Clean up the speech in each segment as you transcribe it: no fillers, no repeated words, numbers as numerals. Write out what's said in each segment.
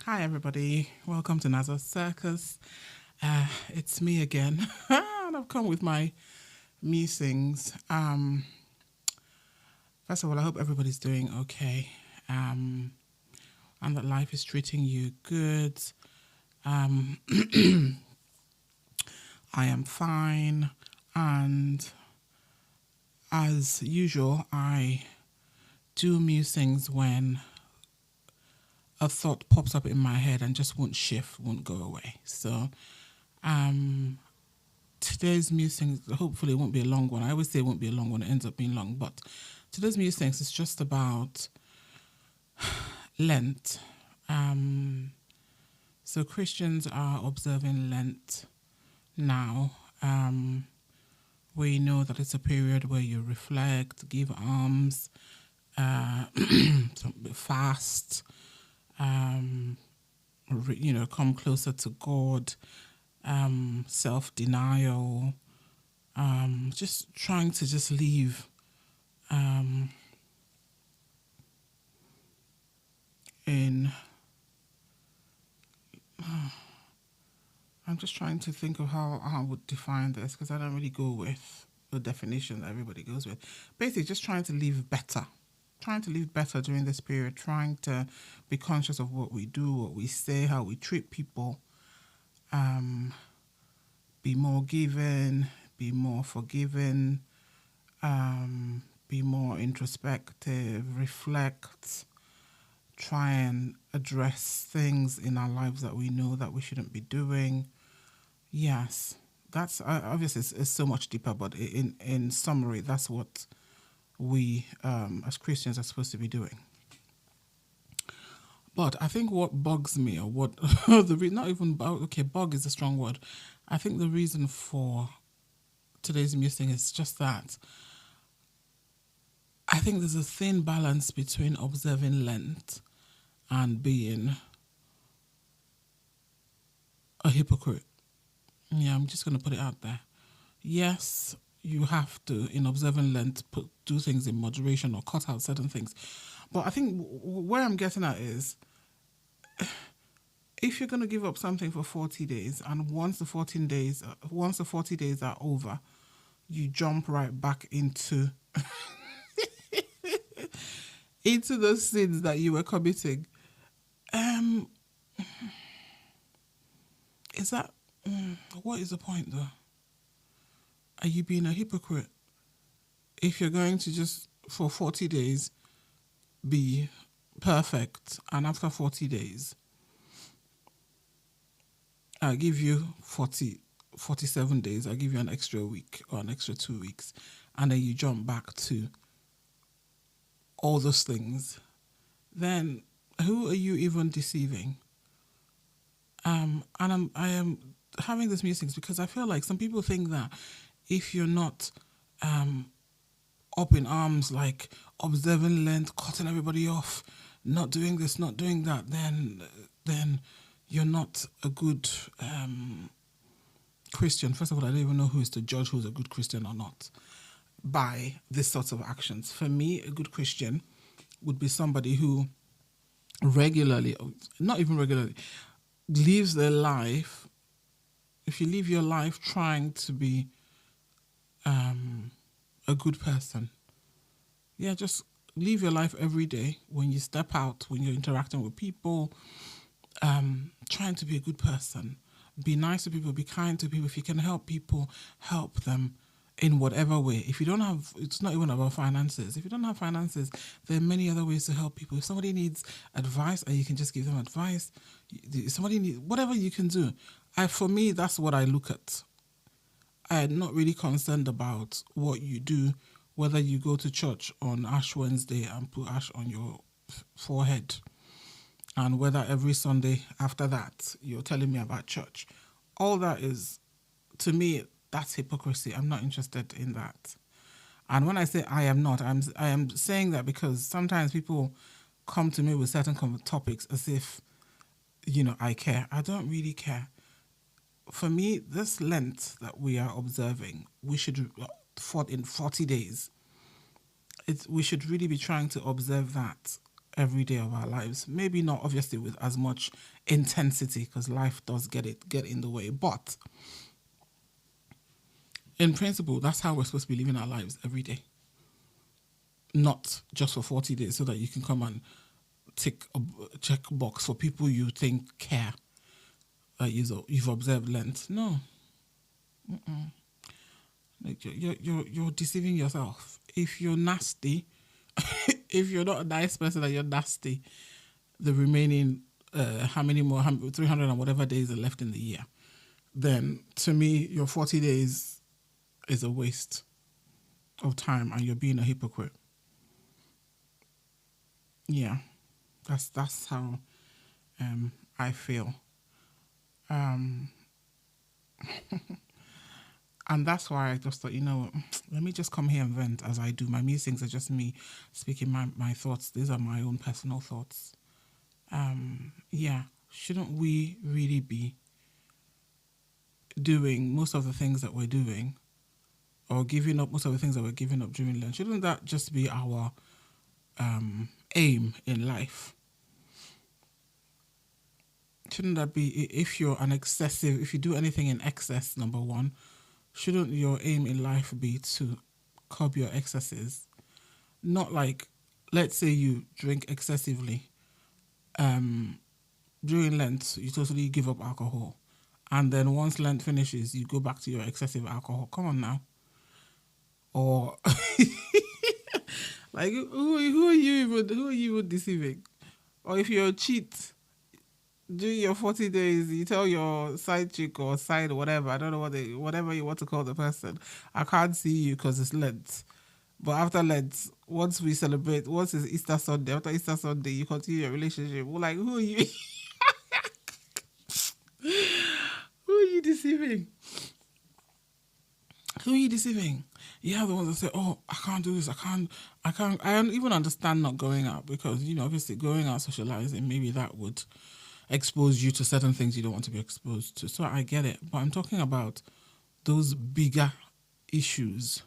Hi everybody, welcome to Naza's Circus. It's me again, and I've come with my musings. First of all, I hope everybody's doing okay, and that life is treating you good. I am fine, and as usual, I do musings when a thought pops up in my head and just won't shift, won't go away. So today's musings, hopefully it won't be a long one. I always say it won't be a long one, it ends up being long, but today's musings is just about Lent. So Christians are observing Lent now. We know that it's a period where you reflect, give alms, fast, come closer to God, self-denial, just trying to just live I'm just trying to think of how I would define this, because I don't really go with the definition that everybody goes with. Basically, just trying to live better. Trying to live better during this period, trying to be conscious of what we do, what we say, how we treat people, be more giving, be more forgiving, be more introspective, reflect, try and address things in our lives that we know that we shouldn't be doing. Yes, that's obviously it's so much deeper, but in summary, that's what we as Christians are supposed to be doing. But I think what bugs me, or what bug is a strong word. I think the reason for today's musing is just that I think there's a thin balance between observing Lent and being a hypocrite. Yeah, I'm just going to put it out there. Yes, you have to, in observing Lent, do things in moderation or cut out certain things. But I think where I'm getting at is, if you're going to give up something for 40 days, and once the 40 days are over, you jump right back into into those sins that you were committing. Is that what is the point though? Are you being a hypocrite if you're going to just for 40 days be perfect, and after 40 days I'll give you 47 days, I'll give you an extra week or an extra 2 weeks, and then you jump back to all those things, then who are you even deceiving? And I am having this musings because I feel like some people think that if you're not up in arms, like observing Lent, cutting everybody off, not doing this, not doing that, then you're not a good Christian. First of all, I don't even know who is to judge who's a good Christian or not by this sort of actions. For me, a good Christian would be somebody who regularly, not even regularly, lives their life. If you live your life trying to be a good person, yeah, just live your life every day. When you step out, when you're interacting with people, trying to be a good person, be nice to people, be kind to people. If you can help people, help them in whatever way. If you don't have, it's not even about finances. If you don't have finances, there are many other ways to help people. If somebody needs advice, and you can just give them advice. If somebody needs, whatever you can do. For me, that's what I look at. I'm not really concerned about what you do, whether you go to church on Ash Wednesday and put ash on your forehead, and whether every Sunday after that you're telling me about church. All that is, to me, that's hypocrisy. I'm not interested in that. And when I say I am not, I am saying that because sometimes people come to me with certain topics as if, I care. I don't really care. For me, this Lent that we are observing, we should in 40 days. We should really be trying to observe that every day of our lives. Maybe not obviously with as much intensity, because life does get in the way. But in principle, that's how we're supposed to be living our lives every day. Not just for 40 days so that you can come and tick a check box for people you think care that you've observed Lent. No. Like you're deceiving yourself. If you're nasty, if you're not a nice person and you're nasty, the remaining how many more 300 and whatever days are left in the year, then to me your 40 days is a waste of time and you're being a hypocrite. Yeah, that's how I feel. And that's why I just thought, let me just come here and vent as I do. My musings are just me speaking my thoughts. These are my own personal thoughts. Yeah, shouldn't we really be doing most of the things that we're doing, or giving up most of the things that we're giving up during Lent? Shouldn't that just be our aim in life? Shouldn't that be, if you do anything in excess, number one, shouldn't your aim in life be to curb your excesses? Not like, let's say you drink excessively. During Lent, you totally give up alcohol. And then once Lent finishes, you go back to your excessive alcohol. Come on now. Or, like, who are you even deceiving? Or if you're a cheat, during your 40 days, you tell your side chick or side whatever, I don't know whatever you want to call the person, I can't see you because it's Lent. But after Lent, once it's Easter Sunday, after Easter Sunday, you continue your relationship. We're like, who are you? Who are you deceiving? Who are you deceiving? Yeah, the ones that say, oh, I can't do this, I can't. I don't even understand not going out because, obviously going out socializing, maybe that would expose you to certain things you don't want to be exposed to. So I get it. But I'm talking about those bigger issues.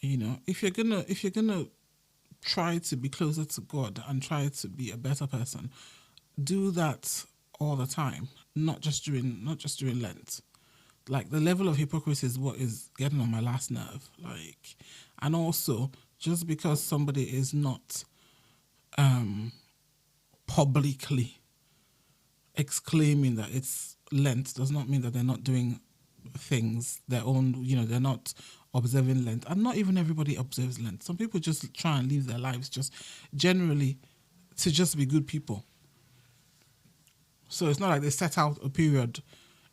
If you're gonna try to be closer to God and try to be a better person, do that all the time, not just during Lent. Like, the level of hypocrisy is what is getting on my last nerve. Like, and also, just because somebody is not publicly exclaiming that it's Lent does not mean that they're not doing things their own. They're not observing Lent, and not even everybody observes Lent. Some people just try and live their lives just generally to just be good people. So it's not like they set out a period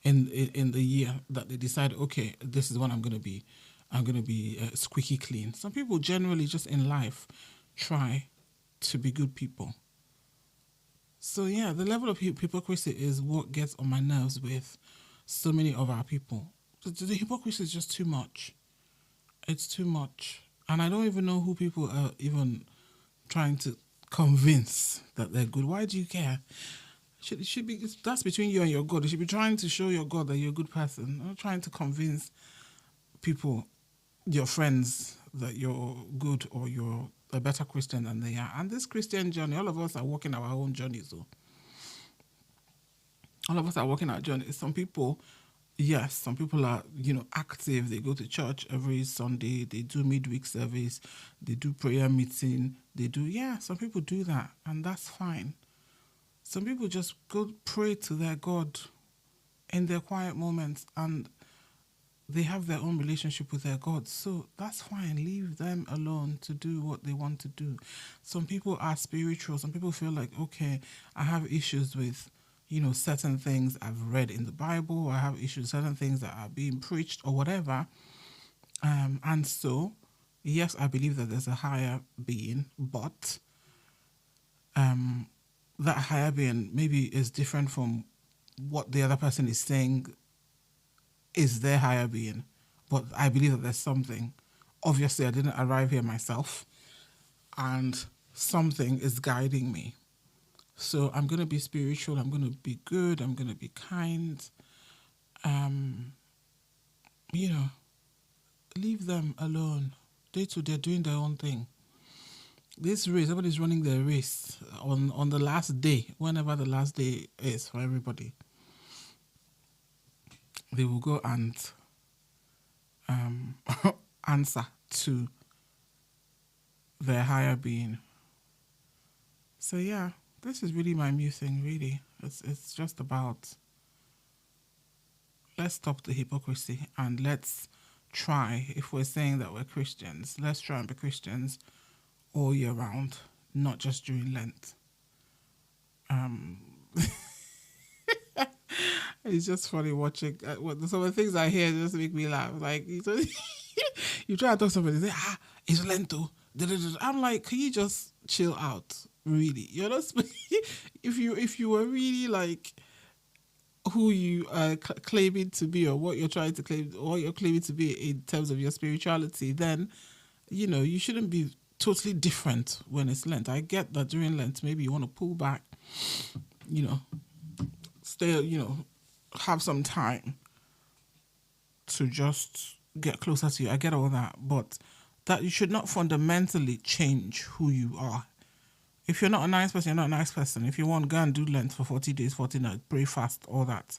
in the year that they decide, okay, this is when I'm going to be squeaky clean. Some people generally just in life try to be good people. So yeah, the level of hypocrisy is what gets on my nerves with so many of our people. The hypocrisy is just too much. It's too much. And I don't even know who people are even trying to convince that they're good. Why do you care? It should be, that's between you and your God. You should be trying to show your God that you're a good person. Not trying to convince people, your friends, that you're good or you're a better Christian than they are. And this Christian journey, all of us are walking our own journeys. So all of us are walking our journeys. Some people are, active. They go to church every Sunday. They do midweek service. They do prayer meeting. Some people do that, and that's fine. Some people just go pray to their God in their quiet moments, and they have their own relationship with their God. So that's fine. Leave them alone to do what they want to do. Some people are spiritual. Some people feel like, okay, I have issues with, certain things I've read in the Bible. I have issues with certain things that are being preached or whatever. And so, yes, I believe that there's a higher being, but that higher being maybe is different from what the other person is saying is their higher being. But I believe that there's something. Obviously, I didn't arrive here myself, and something is guiding me. So I'm going to be spiritual. I'm going to be good. I'm going to be kind. leave them alone. They're doing their own thing. This race, everybody's running their race on the last day, whenever the last day is for everybody. They will go and answer to their higher being. So yeah, this is really my musing. Really, it's just about, let's stop the hypocrisy and let's try. If we're saying that we're Christians, let's try and be Christians all year round, not just during Lent. It's just funny watching some of the things I hear just make me laugh. Like you try to talk to somebody, they say, it's Lento. I'm like, can you just chill out? Really, you're not. If you were really like who you are claiming to be, or what you're trying to claim, or what you're claiming to be in terms of your spirituality, then you shouldn't be totally different when it's Lent. I get that during Lent, maybe you want to pull back, stay, have some time to just get closer to you. I get all that, but that you should not fundamentally change who you are. If you're not a nice person, you're not a nice person. If you want, go and do Lent for 40 days, 40 nights, pray fast, all that.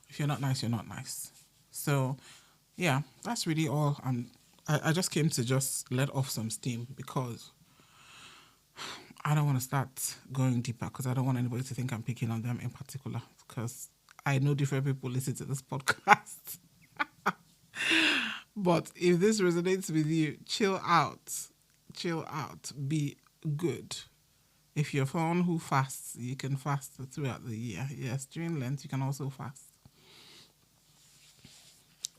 If you're not nice, you're not nice. So, yeah, that's really all. I just came to just let off some steam because I don't want to start going deeper, because I don't want anybody to think I'm picking on them in particular, because I know different people listen to this podcast. But if this resonates with you, chill out, be good. If you're someone who fasts, you can fast throughout the year. Yes, during Lent, you can also fast.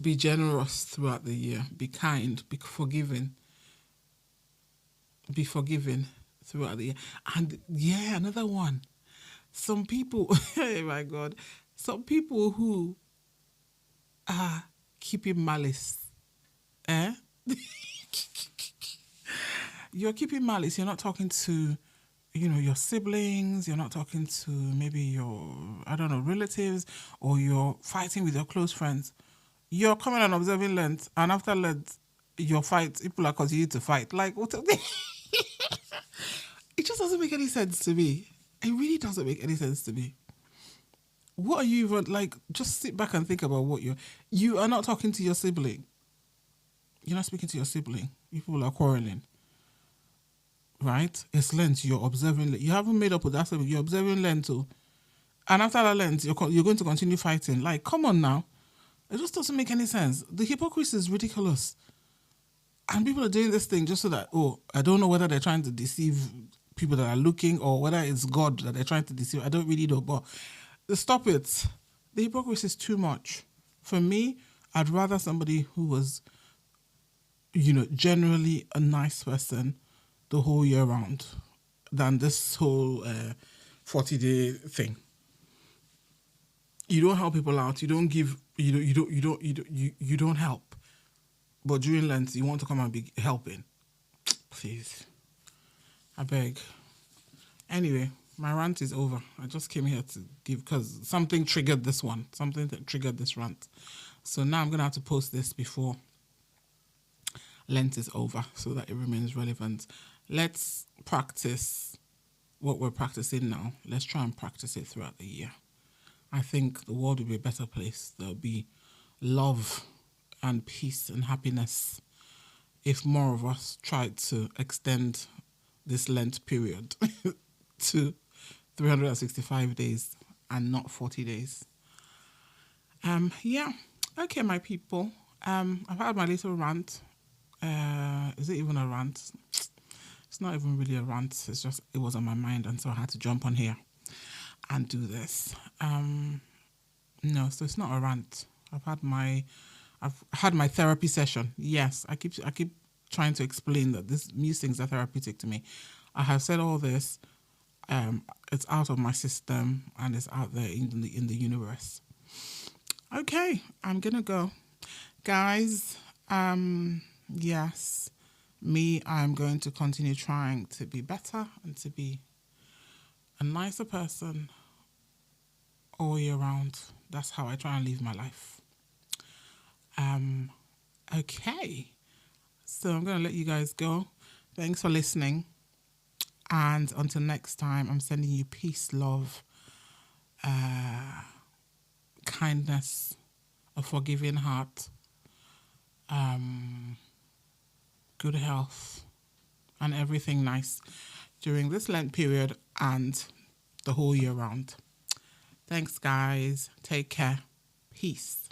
Be generous throughout the year. Be kind. Be forgiving. Be forgiving throughout the year. And yeah, another one. Some people, oh my God, some people who are keeping malice. You're keeping malice. You're not talking to, your siblings. You're not talking to maybe your, relatives, or you're fighting with your close friends. You're coming and observing Lent, and after Lent, your fight, people are continuing to fight. Like, what? It just doesn't make any sense to me. It really doesn't make any sense to me. What are you even, like, just sit back and think about what you are not talking to your sibling. You're not speaking to your sibling. People are quarreling. Right? It's Lent. You're observing Lent. You haven't made up with that sibling. You're observing Lent too. And after that Lent, you're going to continue fighting. Like, come on now. It just doesn't make any sense. The hypocrisy is ridiculous. And people are doing this thing just so that, I don't know whether they're trying to deceive people that are looking, or whether it's God that they're trying to deceive. I don't really know, but stop it. The hypocrisy is too much. For me, I'd rather somebody who was, generally a nice person the whole year round than this whole 40-day thing. You don't help people out. You don't give. You don't help. But during Lent, you want to come and be helping. Please, I beg. Anyway, my rant is over. I just came here to give, because something triggered this one. Something that triggered this rant. So now I'm gonna have to post this before Lent is over, so that it remains relevant. Let's practice what we're practicing now. Let's try and practice it throughout the year. I think the world will be a better place. There'll be love and peace and happiness if more of us tried to extend this Lent period to 365 days and not 40 days. Okay, my people. I've had my little rant. Is it even a rant? It's not even really a rant. It's just, it was on my mind, and so I had to jump on here and do this. No, so it's not a rant. I've had my therapy session. Yes, I keep trying to explain that these musings are therapeutic to me. I have said all this. It's out of my system and it's out there in the universe. Okay, I'm gonna go, guys. Yes, I'm going to continue trying to be better and to be a nicer person all year round. That's how I try and live my life. Okay. So I'm going to let you guys go. Thanks for listening. And until next time, I'm sending you peace, love, kindness, a forgiving heart, good health, and everything nice during this Lent period and the whole year round. Thanks, guys. Take care. Peace.